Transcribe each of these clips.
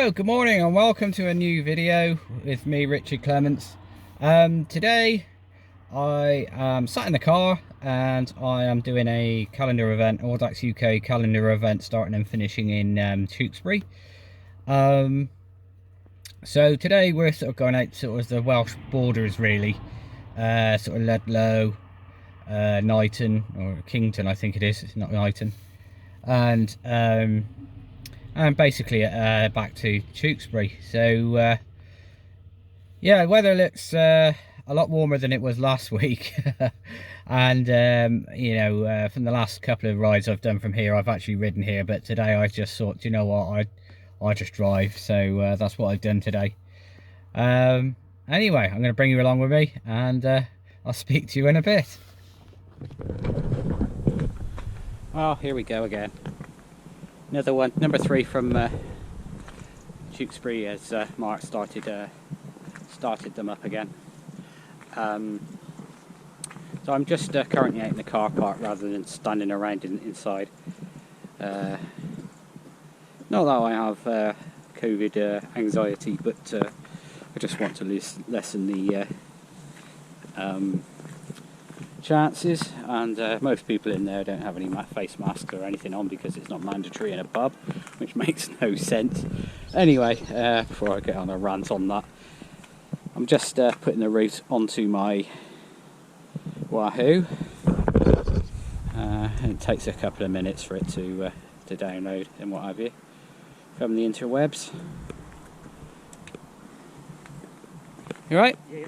Hello, good morning and welcome to a new video with me, Richard Clements. Today I am sat in the car and I am doing a calendar event, Audax UK calendar event, starting and finishing in Tewkesbury. So today we're sort of going out sort of the Welsh borders really, sort of Ludlow, Knighton or Kington I think it is, it's not Knighton, and basically back to Tewkesbury. So yeah, weather looks a lot warmer than it was last week. And you know, from the last couple of rides I've done from here, I've actually ridden here, but today I just thought, you know what, I just drive. So that's what I've done today. Anyway, I'm going to bring you along with me, and I'll speak to you in a bit. Well, here we go again. Another one, number 3 from Tewkesbury, as Mark started them up again. So I'm just currently out in the car park rather than standing around inside. Not that I have COVID anxiety, but I just want to lessen the chances, and most people in there don't have any face masks or anything on because it's not mandatory in a pub, which makes no sense. Anyway, before I get on a rant on that, I'm just putting the route onto my Wahoo. It takes a couple of minutes for it to download and what have you from the interwebs. You right? Yeah.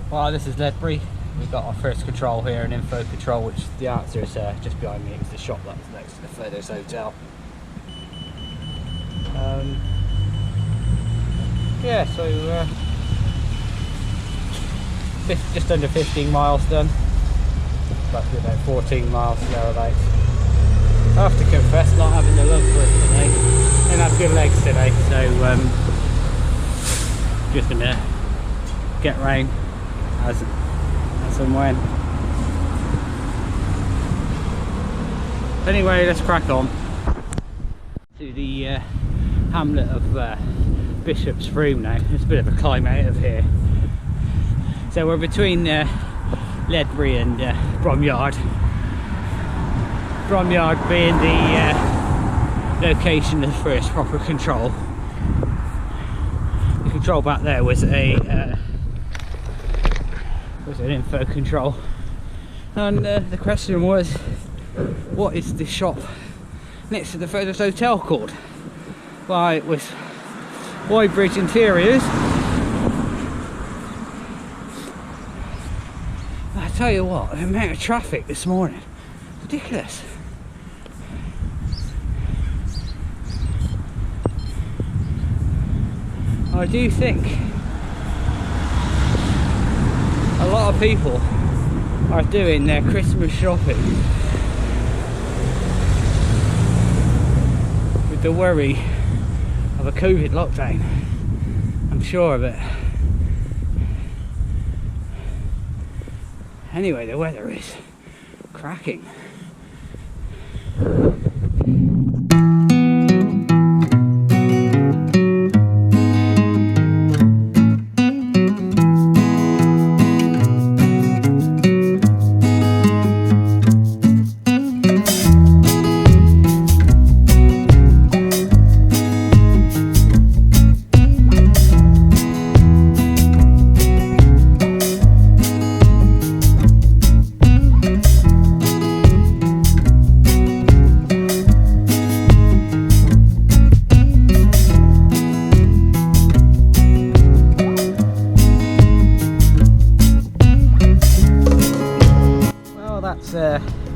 Well, this is Ledbury. We've got our first control here, an info control, which the answer is just behind me. It's the shop that's next to the Feathers Hotel. Yeah, so just under 15 miles done. About 14 miles thereabouts. I have to confess, not having the love for it today. Didn't have good legs today, so just gonna get round as and when. Anyway, let's crack on to the hamlet of Bishop's Froome now. It's a bit of a climb out of here. So we're between Ledbury and Bromyard. Bromyard being the location of the first proper control. The control back there was an info control, and the question was, what is the shop next to the Feathers Hotel called? Well, it was Bridge Interiors. I tell you what, the amount of traffic this morning, ridiculous. I do think a lot of people are doing their Christmas shopping with the worry of a COVID lockdown. sure, but anyway, the weather is cracking.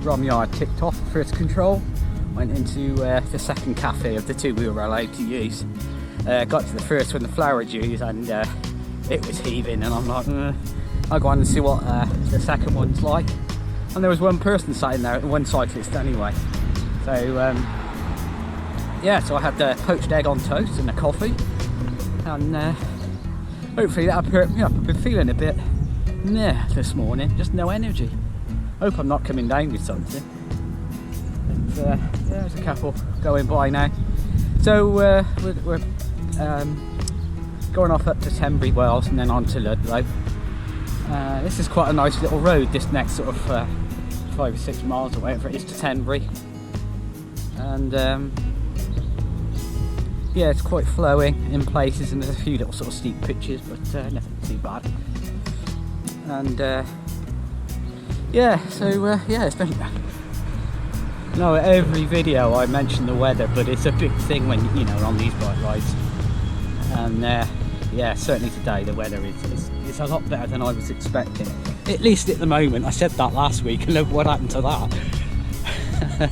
Rom yard ticked off first control, went into the second cafe of the two we were allowed to use. Got to the first one, the flower juice, and it was heaving, and I'm like, I'll go on and see what the second one's like. And there was one person sat in there, one cyclist anyway. So yeah, so I had the poached egg on toast and a coffee, and hopefully that'll put me up. I've been feeling a bit meh this morning, just no energy. Hope I'm not coming down with something. And, yeah, there's a couple going by now. So we're going off up to Tewkesbury Wells and then on to Ludlow. This is quite a nice little road, this next sort of 5 or 6 miles or whatever it is to Tewkesbury. And yeah, it's quite flowing in places, and there's a few little sort of steep pitches, but nothing too bad. And yeah, so yeah, it's been, no, every video I mention the weather, but it's a big thing when, you know, on these bike rides. And yeah, certainly today the weather is a lot better than I was expecting, at least at the moment. I said that last week and look what happened to that.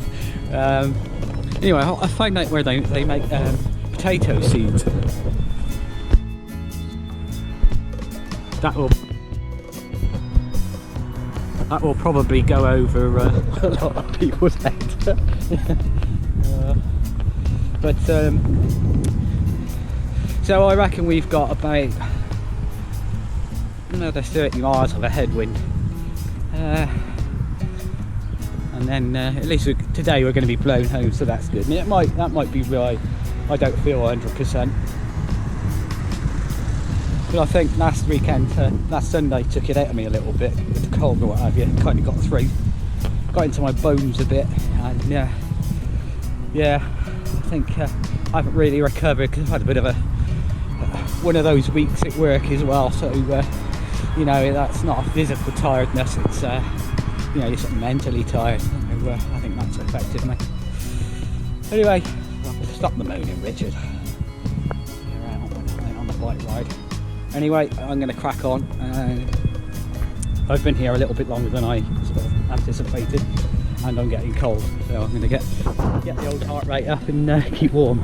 Anyway, I found out where they make potato seeds. That will probably go over a lot of people's heads. But so I reckon we've got about another 30 miles of a headwind, and then at least today we're going to be blown home, so that's good. And that might be right. I don't feel 100%. But I think last Sunday took it out of me a little bit with the cold or what have you. Kind of got into my bones a bit, and yeah, I think I haven't really recovered because I've had a bit of one of those weeks at work as well. So you know, that's not a physical tiredness; it's you know, you're sort of mentally tired. So, I think that's affected me. Anyway, stop the moaning, Richard. You're out on the bike ride. Anyway, I'm going to crack on. I've been here a little bit longer than I sort of anticipated, and I'm getting cold, so I'm going to get the old heart rate up and keep warm.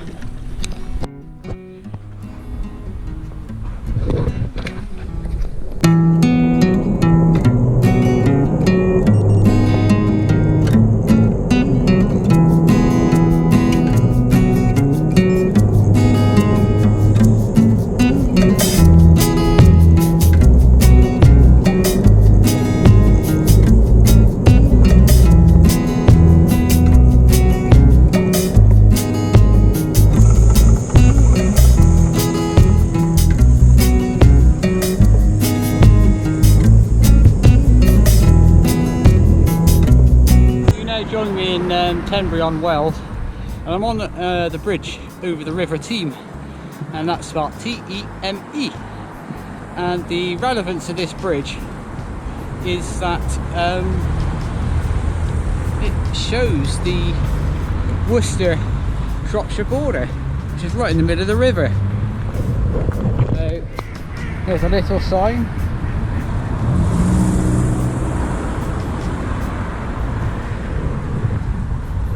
Join me in Tewkesbury on Wells, and I'm on the bridge over the River Teme, and that's spelled T-E-M-E. And the relevance of this bridge is that it shows the Worcester-Shropshire border, which is right in the middle of the river. So there's a little sign.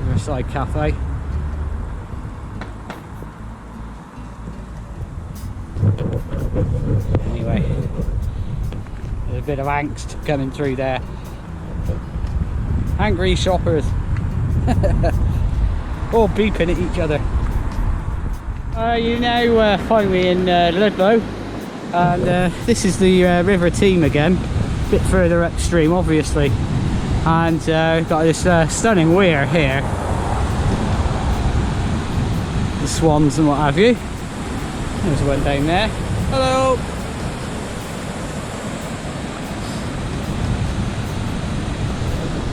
Riverside Cafe. Anyway, there's a bit of angst coming through there. Angry shoppers. All beeping at each other. You now find me in Ludlow, And this is the River Team again, a bit further upstream obviously, and got this stunning weir here, the swans and what have you. There's one down there. Hello.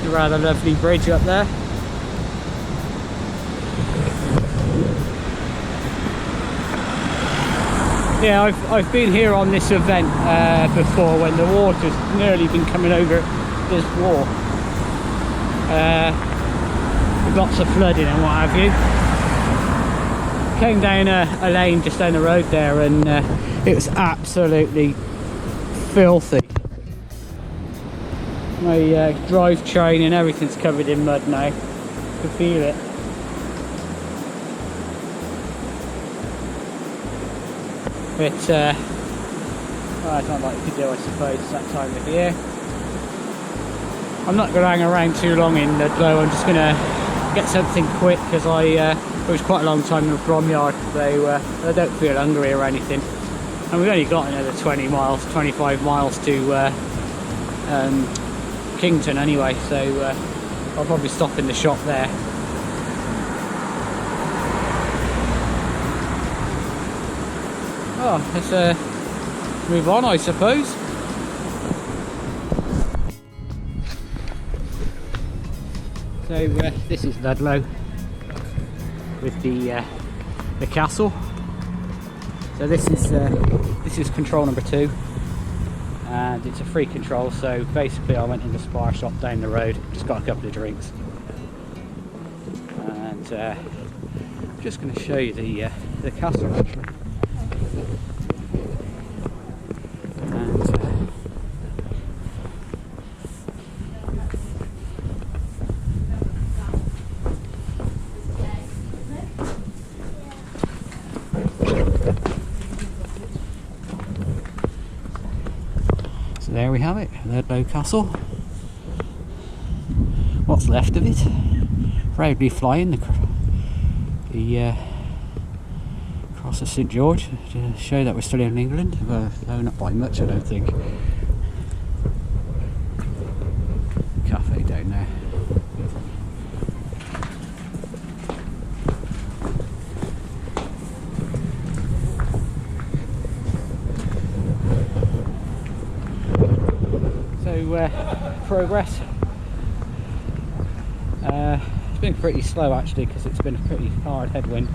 A rather lovely bridge up there. Yeah, I've been here on this event before when the water's nearly been coming over this wall. With lots of flooding and what have you. Came down a lane just down the road there, and it was absolutely filthy. My drivetrain and everything's covered in mud now. You can feel it. But well, it's not like you could do, I suppose, it's that time of year. I'm not going to hang around too long in Ludlow. I'm just going to get something quick, because it was quite a long time in the prom yard, so I don't feel hungry or anything. And we've only got another 20 miles, 25 miles to Kington anyway, so I'll probably stop in the shop there. Oh, let's move on, I suppose. So this is Ludlow with the castle. So this is control number 2, and it's a free control. So basically, I went in the spar shop down the road, just got a couple of drinks, and I'm just going to show you the castle actually. So there we have it, Ludlow Castle. What's left of it, proudly flying the cross of St George to show that we're still in England. No, not by much, I don't think. Cafe down there. Progress. It's been pretty slow actually, because it's been a pretty hard headwind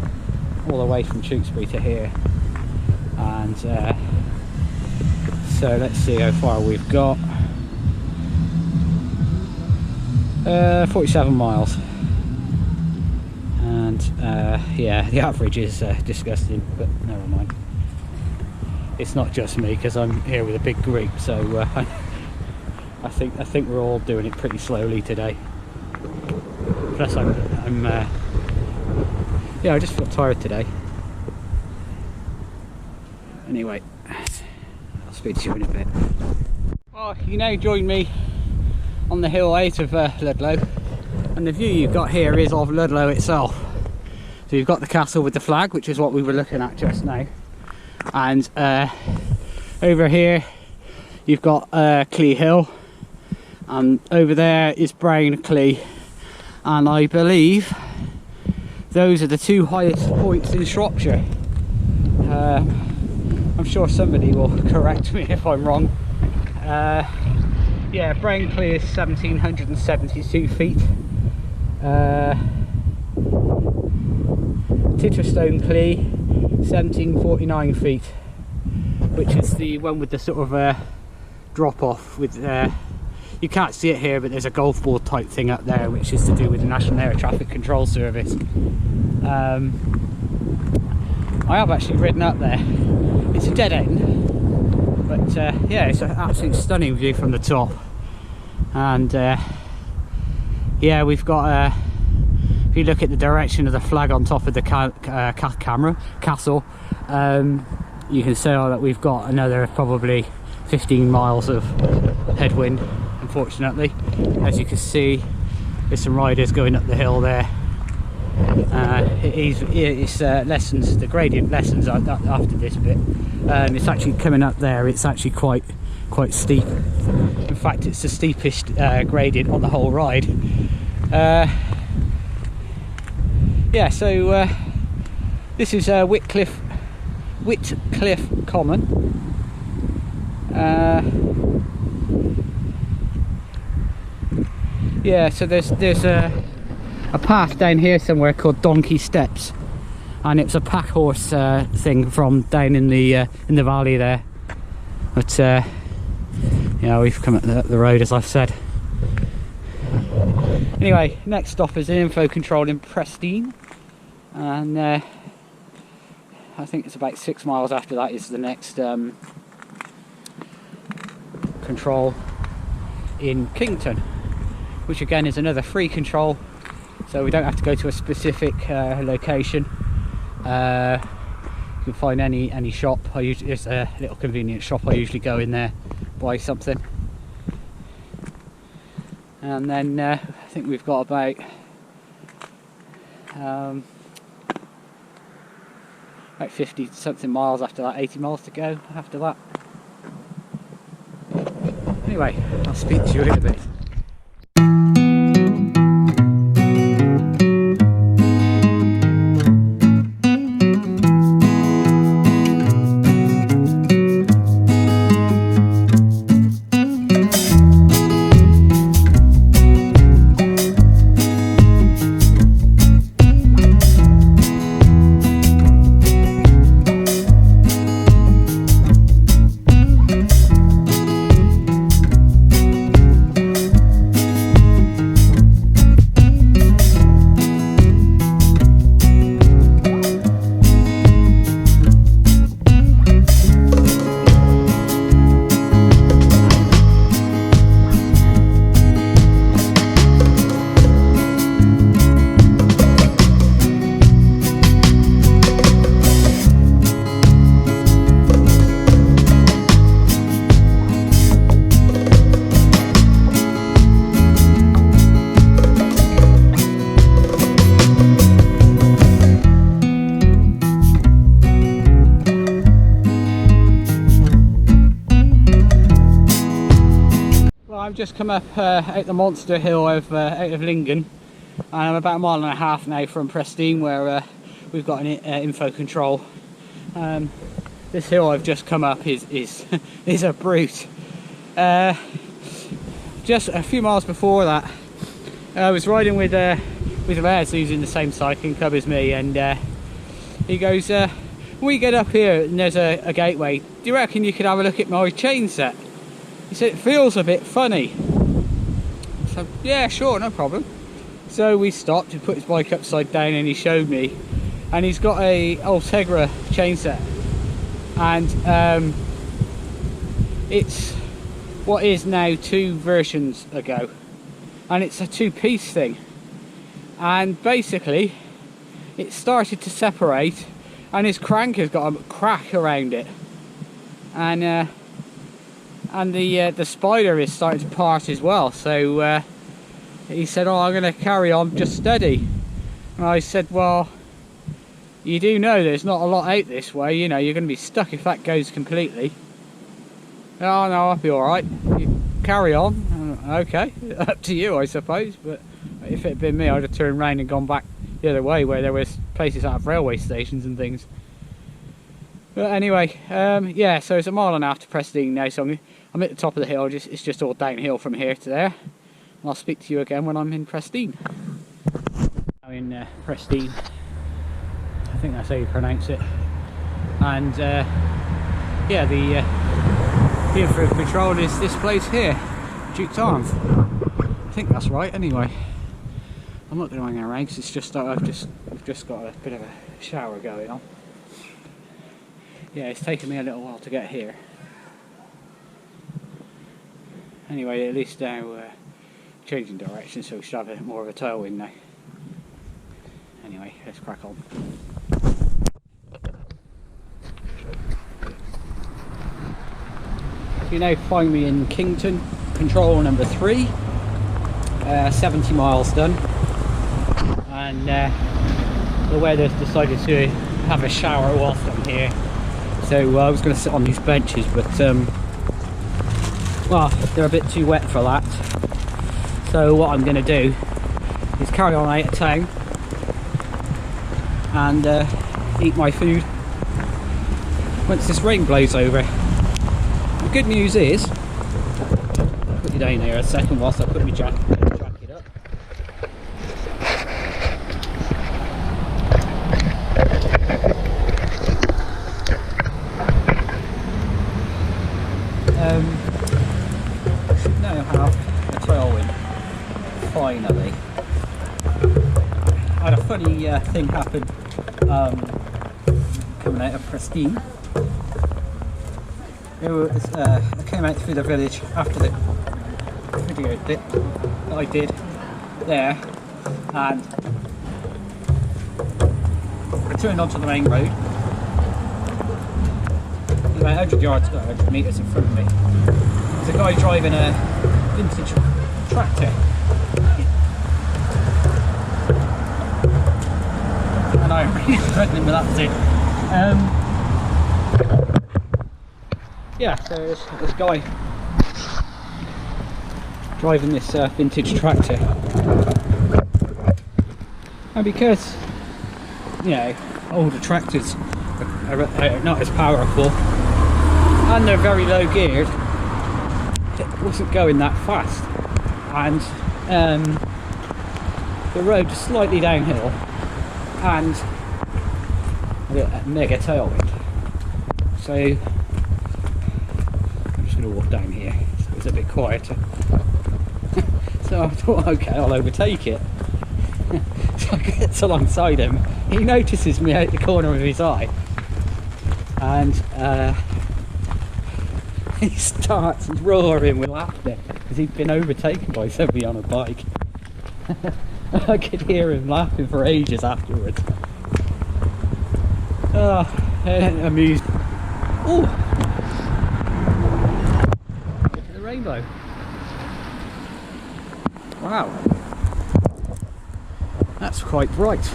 all the way from Tewkesbury to here, and so let's see how far we've got. 47 miles, and yeah, the average is disgusting, but never mind. It's not just me, because I'm here with a big group, so I think we're all doing it pretty slowly today. Plus I'm yeah, I just feel tired today. Anyway, I'll speak to you in a bit. Well, you now join me on the hill out of Ludlow, and the view you've got here is of Ludlow itself. So you've got the castle with the flag, which is what we were looking at just now, and over here you've got Clee Hill, and over there is Brown Clee, and I believe those are the two highest points in Shropshire. I'm sure somebody will correct me if I'm wrong. Yeah, Brown Clee is 1772 feet. Titterstone Clee 1749 feet, which is the one with the sort of drop off with you can't see it here, but there's a golf ball type thing up there, which is to do with the National Air Traffic Control Service. I have actually ridden up there. It's a dead end, but yeah, it's an absolutely stunning view from the top. And yeah, we've got if you look at the direction of the flag on top of the castle, you can see that we've got another probably 15 miles of headwind, unfortunately. As you can see, there's some riders going up the hill there. It's lessens, the gradient lessens after this bit. It's actually coming up there, it's actually quite steep. In fact, it's the steepest gradient on the whole ride. Yeah, so this is Whitcliffe Common. Yeah, so there's a path down here somewhere called Donkey Steps, and it's a pack horse thing from down in the valley there. But yeah, we've come up the road, as I've said. Anyway, next stop is an info control in Prestine, and I think it's about 6 miles after that is the next control in Kington, which again is another free control, so we don't have to go to a specific location. You can find any shop. There's a little convenience shop. I usually go in there, buy something, and then I think we've got about 50 something miles after that, 80 miles to go after that. Anyway, I'll speak to you in a bit. I've just come up out the monster hill out of Lingen, and I'm about 1.5 miles now from Prestine, where we've got an info control. This hill I've just come up is is a brute. Just a few miles before that, I was riding with Les, who's in the same cycling club as me, and he goes, when we get up here and there's a gateway, do you reckon you could have a look at my chain set? He said, it feels a bit funny. So, yeah, sure, no problem. So we stopped, he put his bike upside down and he showed me. And he's got a Ultegra chain set. And it's what is now 2 versions ago. And it's a 2-piece thing. And basically, it started to separate and his crank has got a crack around it. And the spider is starting to part as well, so he said, oh, I'm going to carry on just steady. And I said, well, you do know there's not a lot out this way, you know, you're going to be stuck if that goes completely. Oh no, I'll be alright, you carry on. Okay, up to you I suppose, but if it had been me I'd have turned round and gone back the other way where there was places out of railway stations and things. But anyway, yeah, so it's 1.5 miles to Prestine now, so I'm at the top of the hill, it's just all downhill from here to there. And I'll speak to you again when I'm in Prestine. I'm in Prestine, I think that's how you pronounce it. And yeah, the info control is this place here, Duke's Arms. I think that's right anyway. I'm not going to hang around because it's just I've just got a bit of a shower going on. Yeah, it's taken me a little while to get here. Anyway, at least now changing direction, so we should have a bit more of a tailwind now. Anyway, let's crack on. You now find me in Kington, control number 3, 70 miles done, and the weather's decided to have a shower whilst I'm here. So I was going to sit on these benches, but well, they're a bit too wet for that. So what I'm going to do is carry on out of town and eat my food once this rain blows over. The good news is, I'll put you down there a second whilst I put my jacket up. I should now have a tailwind, finally. I had a funny thing happen coming out of Pristine. I came out through the village after the video that I did there, and I turned onto the main road. About 100 yards, 100 metres in front of me, there's a guy driving a vintage tractor, and I'm really threatening with that too. Yeah, so there's this guy driving this vintage tractor, and because, you know, older tractors are not as powerful and they're very low geared, it wasn't going that fast, and the road was slightly downhill and a mega tailwind. So I'm just going to walk down here so it's a bit quieter. So I thought, okay, I'll overtake it. So I get alongside him, he notices me out the corner of his eye, and he starts roaring with laughter because he'd been overtaken by somebody on a bike. I could hear him laughing for ages afterwards. Oh, amused. Oh, look at the rainbow. Wow, that's quite bright.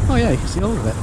Oh yeah, you can see all of it.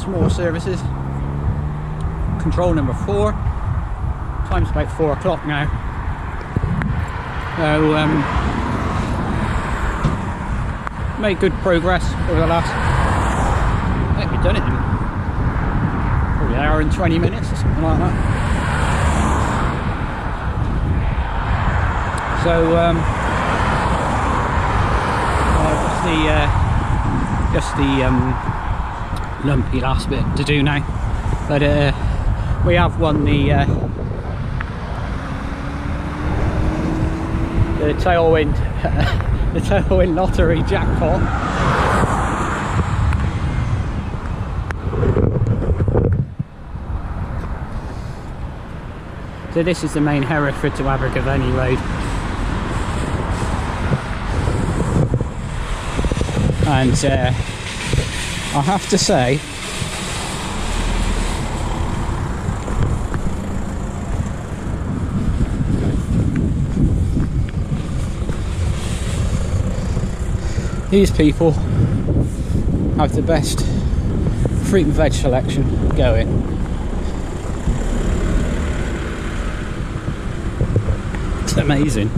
More services. Control number 4. Time's about 4 o'clock now. So made good progress over the last, I think we've done it in probably an hour and 20 minutes or something like that. So just the lumpy last bit to do now, but we have won the tailwind the tailwind lottery jackpot. So this is the main Hereford to Abergavenny road, and I have to say, these people have the best fruit and veg selection going. It's amazing.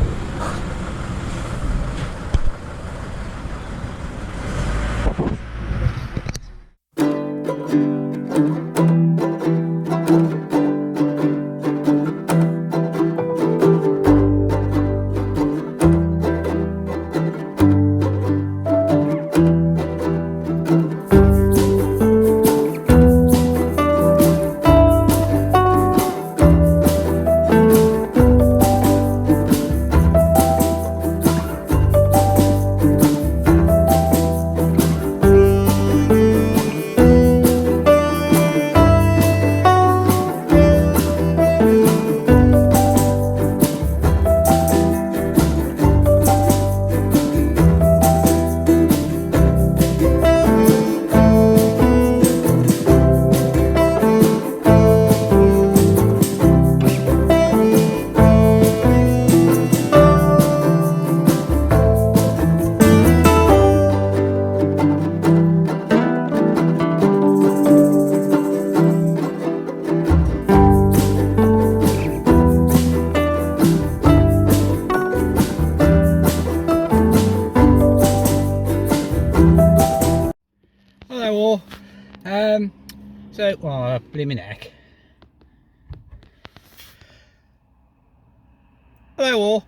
So, oh, blimmin' heck. Hello all.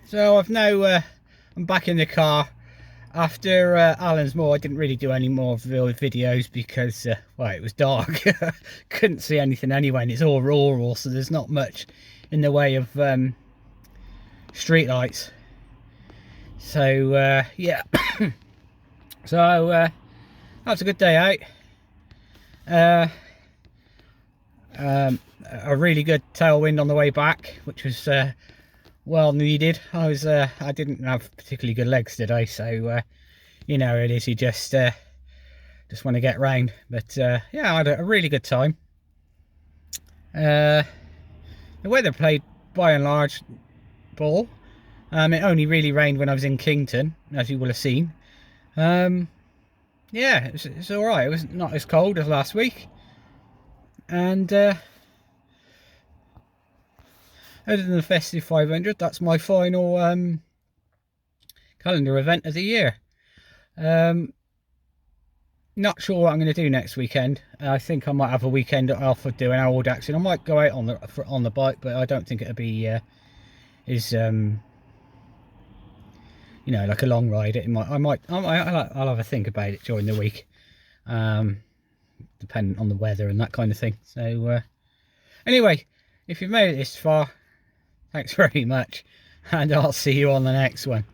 So I've now, I'm back in the car. After Alan's Moor, I didn't really do any more videos because, well, it was dark. Couldn't see anything anyway, and it's all rural, so there's not much in the way of street lights. So, yeah. So, that's a good day out. A really good tailwind on the way back, which was well needed. I didn't have particularly good legs today, so you know it is, you just want to get round. But yeah, I had a really good time. The weather played by and large ball. It only really rained when I was in Kington, as you will have seen. Yeah, it's all right. It was not as cold as last week, and other than the Festive 500, that's my final calendar event of the year. Not sure what I'm going to do next weekend. I think I might have a weekend off for doing Audax, and I might go out on the bike, but I don't think it'll be you know, like a long ride. I'll have a think about it during the week, depending on the weather and that kind of thing. So anyway, if you've made it this far, thanks very much, and I'll see you on the next one.